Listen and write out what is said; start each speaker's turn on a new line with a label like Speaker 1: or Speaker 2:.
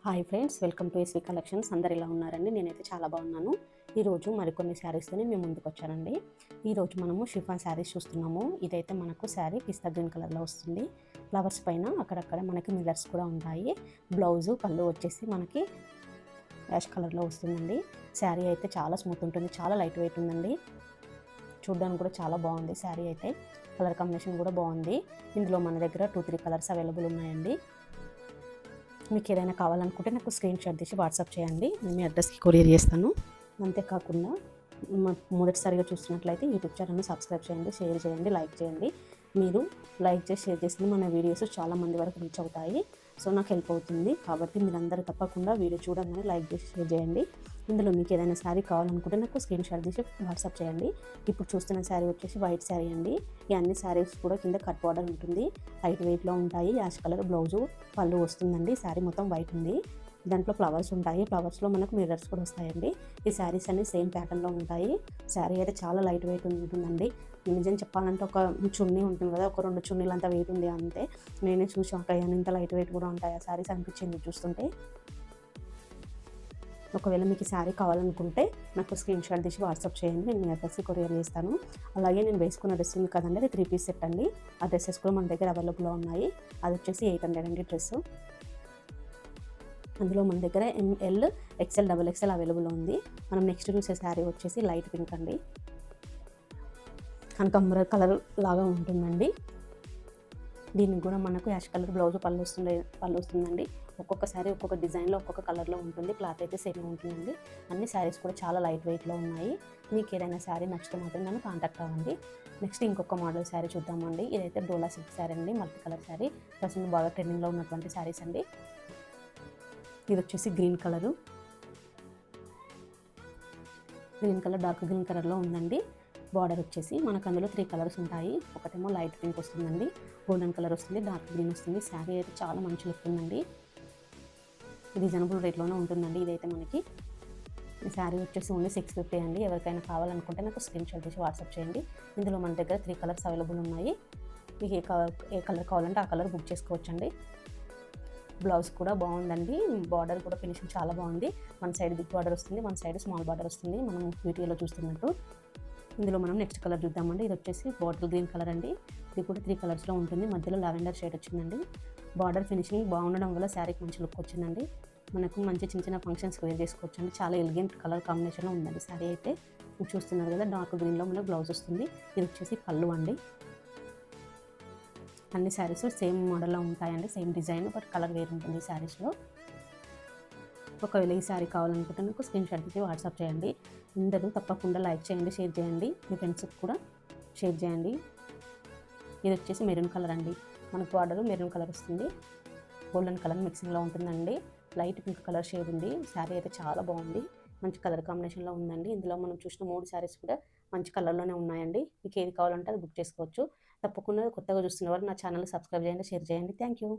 Speaker 1: Hi friends, welcome to SV collections. అందరు ఇలా ఉన్నారండి? నేనైతే చాలా బాగున్నాను. ఈరోజు మరికొన్ని శారీస్తోనే మేము ముందుకు వచ్చానండి. ఈరోజు మనము షిఫాన్ శారీస్ చూస్తున్నాము. ఇదైతే మనకు శారీ పిస్తా గ్రీన్ కలర్లో వస్తుంది. ఫ్లవర్స్ పైన అక్కడక్కడ మనకి మిల్లర్స్ కూడా ఉంటాయి. బ్లౌజు పళ్ళు వచ్చేసి మనకి యాష్ కలర్లో వస్తుందండి. శారీ అయితే చాలా స్మూత్ ఉంటుంది, చాలా లైట్ వెయిట్ ఉందండి. చూడడానికి కూడా చాలా బాగుంది. శారీ అయితే కలర్ కాంబినేషన్ కూడా బాగుంది. ఇందులో మన దగ్గర 2-3 కలర్స్ అవైలబుల్ ఉన్నాయండి. మీకు ఏదైనా కావాలనుకుంటే నాకు స్క్రీన్ షాట్ తీసి వాట్సాప్ చేయండి, నేను మీ అడ్రస్కి కొరియర్ చేస్తాను. అంతేకాకుండా మొదటిసారిగా చూస్తున్నట్లయితే యూట్యూబ్ ఛానల్ని సబ్స్క్రైబ్ చేయండి, షేర్ చేయండి, లైక్ చేయండి. మీరు లైక్ చేసి షేర్ చేస్తే మన వీడియోస్ చాలామంది వరకు రీచ్ అవుతాయి. సో నాకు హెల్ప్ అవుతుంది. కాబట్టి మీరందరూ తప్పకుండా వీడియో చూడగానే లైక్ చేసి షేర్ చేయండి. ఇందులో మీకు ఏదైనా శారీ కావాలనుకుంటే నాకు స్క్రీన్ షాట్ తీసి వాట్సాప్ చేయండి. ఇప్పుడు చూస్తున్న శారీ వచ్చేసి వైట్ శారీ అండి. ఈ అన్ని శారీస్ కూడా కింద కట్ బార్డర్ ఉంటుంది, లైట్ వెయిట్లో ఉంటాయి. యాష్ కలర్ బ్లౌజు పళ్ళు వస్తుందండి. శారీ మొత్తం వైట్ ఉంది, దాంట్లో ఫ్లవర్స్ ఉంటాయి. ఫ్లవర్స్లో మనకు మిర్రర్స్ కూడా వస్తాయండి. ఈ శారీస్ అన్ని సేమ్ ప్యాటర్న్లో ఉంటాయి. శారీ అయితే చాలా లైట్ వెయిట్ ఉంటుందండి. నిజం చెప్పాలంటే ఒక చున్నీ ఉంటుంది కదా, ఒక 2 చున్నీలు అంత వెయిట్ ఉంది అంతే. నేనే చూసాక ఇంత లైట్ వెయిట్ కూడా ఉంటాయి ఆ శారీస్ అనిపించింది చూస్తుంటే. ఒకవేళ మీకు శారీ కావాలనుకుంటే నాకు స్క్రీన్ షాట్ తీసి వాట్సాప్ చేయండి, నేను మీ అడ్రస్కి కొరియర్ చేస్తాను. అలాగే నేను వేసుకున్న డ్రెస్ ఉంది కదండి, అది 3 పీస్ సెట్ అండి. ఆ డ్రెస్సెస్ కూడా మన దగ్గర అవైలబుల్లో ఉన్నాయి. అది వచ్చేసి 800 అండి డ్రెస్. అందులో మన దగ్గర ML, XL, XXL అవైలబుల్ ఉంది. మనం నెక్స్ట్ చూసే శారీ వచ్చేసి లైట్ పింక్ అండి. కనకాంబర కలర్ లాగా ఉంటుందండి. దీనికి కూడా మనకు యాష్ కలర్ బ్లౌజ్ పళ్ళు వస్తుందండి. ఒక్కొక్క శారీ ఒక్కొక్క డిజైన్లో ఒక్కొక్క కలర్లో ఉంటుంది. క్లాత్ అయితే సేమ్ ఉంటుందండి. అన్ని శారీస్ కూడా చాలా లైట్ వెయిట్లో ఉన్నాయి. మీకు ఏదైనా శారీ నచ్చితే మాత్రం నన్ను కాంటాక్ట్ అవ్వండి. నెక్స్ట్ ఇంకొక మోడల్ శారీ చూద్దామండి. ఇదైతే డోలా సిల్క్ శారీ అండి, మల్టీ కలర్ శారీ. ప్రజెంట్ బాగా ట్రెండింగ్లో ఉన్నటువంటి శారీస్ అండి. ఇది వచ్చేసి గ్రీన్ కలర్, డార్క్ గ్రీన్ కలర్లో ఉందండి. బార్డర్ వచ్చేసి మనకు అందులో 3 కలర్స్ ఉంటాయి. ఒకటేమో లైట్ పింక్ వస్తుందండి, గోల్డెన్ కలర్ వస్తుంది, డార్క్ గ్రీన్ వస్తుంది. శారీ అయితే చాలా మంచి లుక్ ఉందండి. రీజనబుల్ రేట్లోనే ఉంటుందండి. ఇదైతే మనకి ఈ శారీ వచ్చేసి ఓన్లీ 650 అండి. ఎవరికైనా కావాలనుకుంటే నాకు స్క్రీన్ షాట్ చేసి వాట్సాప్ చేయండి. ఇందులో మన దగ్గర 3 కలర్స్ అవైలబుల్ ఉన్నాయి. మీకు ఏ కలర్ కావాలంటే ఆ కలర్ బుక్ చేసుకోవచ్చండి. బ్లౌజ్ కూడా బాగుందండి. బార్డర్ కూడా ఫినిషింగ్ చాలా బాగుంది. వన్ సైడ్ బిగ్ బార్డర్ వస్తుంది, వన్ సైడ్ స్మాల్ బార్డర్ వస్తుంది, మనం వీడియోలో చూస్తున్నట్టు. ఇందులో మనం నెక్స్ట్ కలర్ చూద్దామండి. ఇది వచ్చేసి బాటిల్ గ్రీన్ కలర్ అండి. ఇది కూడా 3 కలర్స్లో ఉంటుంది. మధ్యలో లావెండర్ షేడ్ వచ్చిందండి. బార్డర్ ఫినిషింగ్ బాగుండడం వల్ల శారీకి మంచి లుక్ వచ్చిందండి. మనకు మంచి చిన్న చిన్న ఫంక్షన్స్ వేర్ చేసుకోవచ్చండి. చాలా ఎలిగెంట్ కలర్ కాంబినేషన్లో ఉందండి శారీ అయితే. చూస్తున్నారు కదా, డార్క్ గ్రీన్లో మనకు బ్లౌజ్ వస్తుంది. ఇది వచ్చేసి పళ్ళు అండి. అన్ని శారీస్ సేమ్ మోడల్లో ఉంటాయండి, సేమ్ డిజైన్, బట్ కలర్ వేరు ఉంటుంది శారీస్లో. ఒకవేళ ఈ శారీ కావాలనుకుంటే నాకు స్క్రీన్ షాట్ తీసి వాట్సాప్ చేయండి. అందరూ తప్పకుండా లైక్ చేయండి, షేర్ చేయండి, మీ ఫ్రెండ్స్కి కూడా షేర్ చేయండి. ఇది వచ్చేసి మెరూన్ కలర్ అండి. మనకు బార్డర్ మెరూన్ కలర్ వస్తుంది, గోల్డెన్ కలర్ మిక్సింగ్లో ఉంటుందండి. లైట్ పింక్ కలర్ షేడ్ ఉంది. శారీ అయితే చాలా బాగుంది, మంచి కలర్ కాంబినేషన్లో ఉందండి. ఇందులో మనం చూసిన 3 శారీస్ కూడా మంచి కలర్లోనే ఉన్నాయండి. మీకు ఏది కావాలంటే అది బుక్ చేసుకోవచ్చు. తప్పకుండా కొత్తగా చూస్తున్న వారు నా ఛానల్ సబ్స్క్రైబ్ చేయండి, షేర్ చేయండి. Thank you.